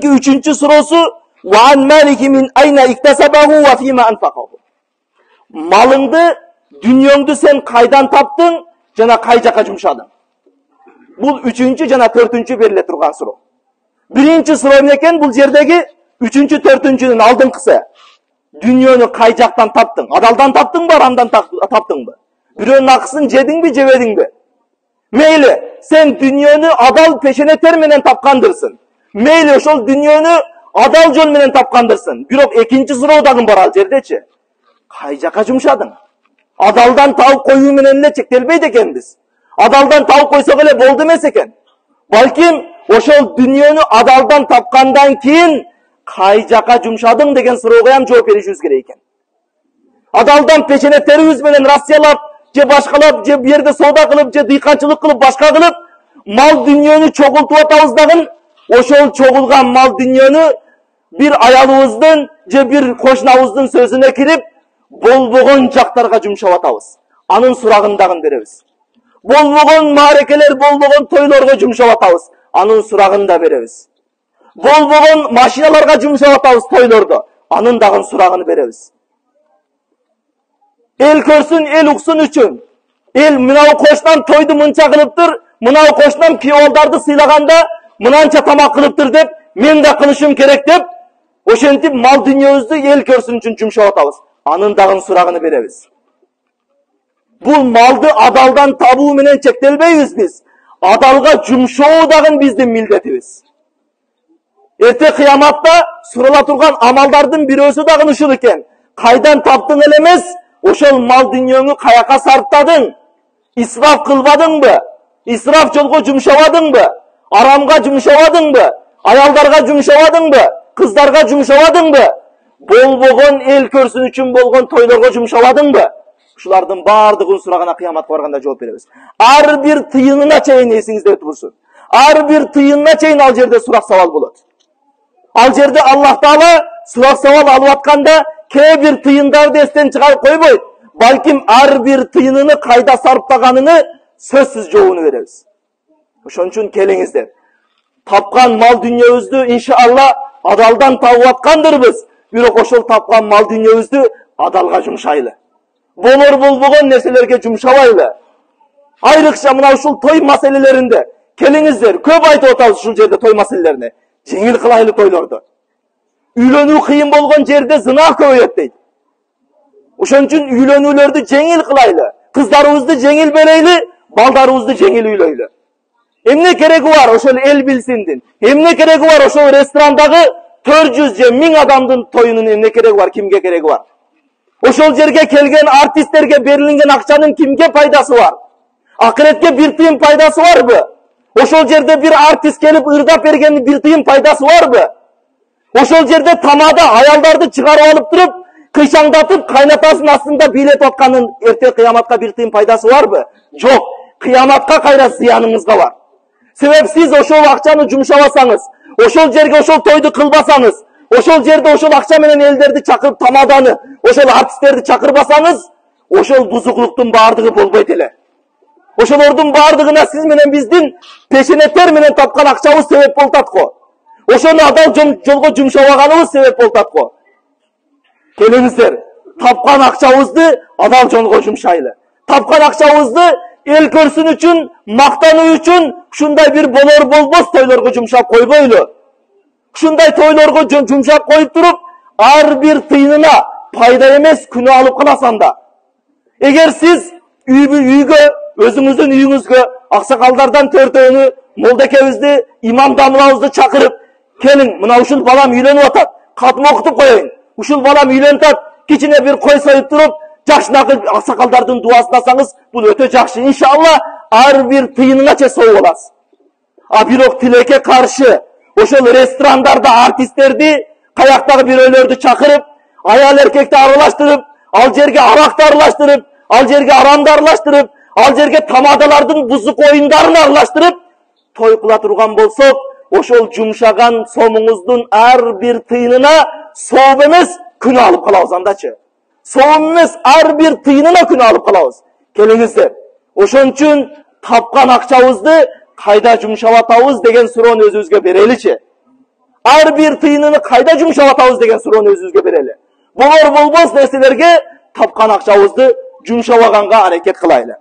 keyinki 3-surosu wa an maliki min ayna iktasabahu wa fima anfaqahu. Malыңды, дүниеңді sen қайдан таптың, жана қай жаққа жұмшадың. Бұл 3 жана 4 беріле тұрған сұрау. 1 сұрау екен, бұл жердегі 3, 4-нің алдыңқысы. Дүниені қай жақтан таптың? Адалдан таптың ба, арамдан таптың ба? Біреудің ақысын жедің бе, жебедің бе? Мейлі, sen дүниені адал пешенетер менен тапқандырсың. Мейлі, ошол дүниені адал жол менен тапқандырсың. Бирок 2 сураудағы бар ал жердечи. Қай жаққа жұмшадың? Адалдан тауып қою менен эле чектелбейді екенбіз. Адалдан тауып қойсақ эле болду эмес экен. Балким, ошол дүниені адалдан тапқандан кейін қай жаққа жұмшадың деген сурауга ham жооп беришибиз керек экен. Адалдан пешенеттерибиз менен Россиялап, же башкалап, же бу жерде соода кылып, же дыйканчылык кылып, башка кылып, мал дүниені чогултуп атабыз дагы, ошол чогулган мал дүниені bir аялыбыздын, же bir кошунабыздын сөзүнө кирип, болбогон жактарга жумшап атабыз. Анын сурагын дагы беребиз. Болбогон маарекелер, болбогон тойлорго жумшап атабыз. Анын сурагын да беребиз. Болбогон машиналарга жумшап атабыз тойлордо. Анын дагы сурагын беребиз. El көрсүн, el уксун үчүн. El мынау кошунан тойду мынча кылыптыр, мынау кошунан күйөөдарды сыйлаганда мынанча тамак кылыптыр деп, мен да кылышым керек деп, ошентип мал дүниебизди el көрсүн үчүн жумшап атабыз. Анын дагы сурагын беребиз. Бул малды адалдан табуу менен чектелбейбиз биз. Адалга жумшоо дагы биздин милдетибиз. Эрте кыяматта сурала турган амалдардын бирөөсү дагы ушул экен. Кайдан таптың эле эмес, ошол мал дүниеңи каяка сарптадың? Исраф кылбадыңбы? Исраф жолго жумшабадыңбы? Арамга жумшабадыңбы? Аялдарга жумшабадыңбы? Кыздарга жумшабадыңбы? Болбогон el көрсүн үчүн болгон тойлорго жумшабадыңбы? Ушулардын бардыгын сурагана кыяматка барганда жооп беребиз. Ар бир тыйынына чейин эсиңизде турсун. Ар бир тыйынына чейин ал жерде сурак сабал болот. Ал жерде Аллах Таала сурак сабал алып атканда кээ бир тыйындарды эстен чыгарып койбойт. Балким ар бир тыйынını кайда сарптаганını сөзсүз жообун беребиз. Ошон үчүн келиңиздер. Тапкан мал дүниебизди иншалла адалдан табып аткандырбыз. Бирок ошол тапкан мал дүниебизди адалга жумшайлы. Болбогон нерселерге жумшабайлы. Айрыкча мына ушул той маселелеринде келиңиздер, көп айтып атабыз ушул жерде той маселелерине. Жеңил кылайлы тойлорду. Үйлөнүү кыйын болгон жерде зына көбөйөт дейт. Ошон үчүн үйлөнүүлөрдү жеңил кылайлы. Кыздарыбызды жеңил берейли, балдарыбызды жеңил үйлөйлү. Эмне кереги бар ошол эл билсиндин? Эмне кереги бар ошол ресторандагы 400 же 1000 адамдын тоюнун эмне кереги бар, кимге кереги бар? Ошол жерге келген артисттерге берилген акчанын кимге пайдасы бар? Акыретке бир тыйын пайдасы барбы? Ошол жерде bir артист келип ырдап бергенин бир тыйын пайдасы барбы? Ошол жерде тамада аялдарды чыгарып алып туруп, кыйшаңдатып, кайнатасынын астында бийлетип атканын эрте кыяматка бир тыйын пайдасы барбы? Жок, кыяматка кайра зыяныңызга бар. Себеп сиз ошол акчаны жумшабасаңыз, ошол жерге ошол тойду кылбасаңыз, ошол жерде ошол акча менен элдерди чакырып тамаданы, ошол артисттерди чакырбасаңыз, ошол бузуклуктун бардыгы болбойт эле. Ошолордун бардыгына сиз менен биздин пешенеттер менен тапкан акчабыз себеп болуп атко. Ошону адал жолго жумшабаганыбыз себеп болуп атко. Келиңиздер, тапкан акчабызды адал жолго жумшайлы. Тапкан акчабызды эл көрсүн үчүн, мактануу үчүн ушундай бир болор болбос тойлорго жумшап койбойлу. Ушундай тойлорго жумшап коюп туруп, ар бир тыйынына пайда эмес күнөө алып каласың да. Эгер сиз үйгө, өзүңүздүн үйүңүзгө аксакалдардан төртөөнү, молдекебизди, имам дамылабызды чакырып, келиң, мына ушул балам үйлөнүп атат, катым окутуп коеюн. Ушул балам үйлөнүп атат, кичине бир кой союп туруп, жашынакы аксакалдардын дуасын алсаңыз, бул өтө жакшы. Иншалла, ар бир тыйыныңа чейин соо боласыз. А бирок тилекке каршы, ошол ресторандарда артисттерди, каяктагы бирөөлөрдү чакырып, аял эркекти аралаштырып, ал жерге аракты аралаштырып, ал жерге арамды аралаштырып, ал жерге тамадалардын бузук оюндарын аралаштырып, той кыла турган болсок, ошол жумшаган сомуңуздун ар бир тыйынына сооп эмес күнөө алып калабыз андачы. Сооп эмес ар бир тыйынына күнөө алып калабыз. Келиңиздер. Ошон үчүн тапкан акчабызды кайда жумшап атабыз деген суроону өзүбүзгө береличи. ар bir тыйынını кайда жумшап атабыз деген суроону өзүбүзгө берели. Болор болбос нерселерге тапкан акчабызды жумшабаганга аракет кылайлы.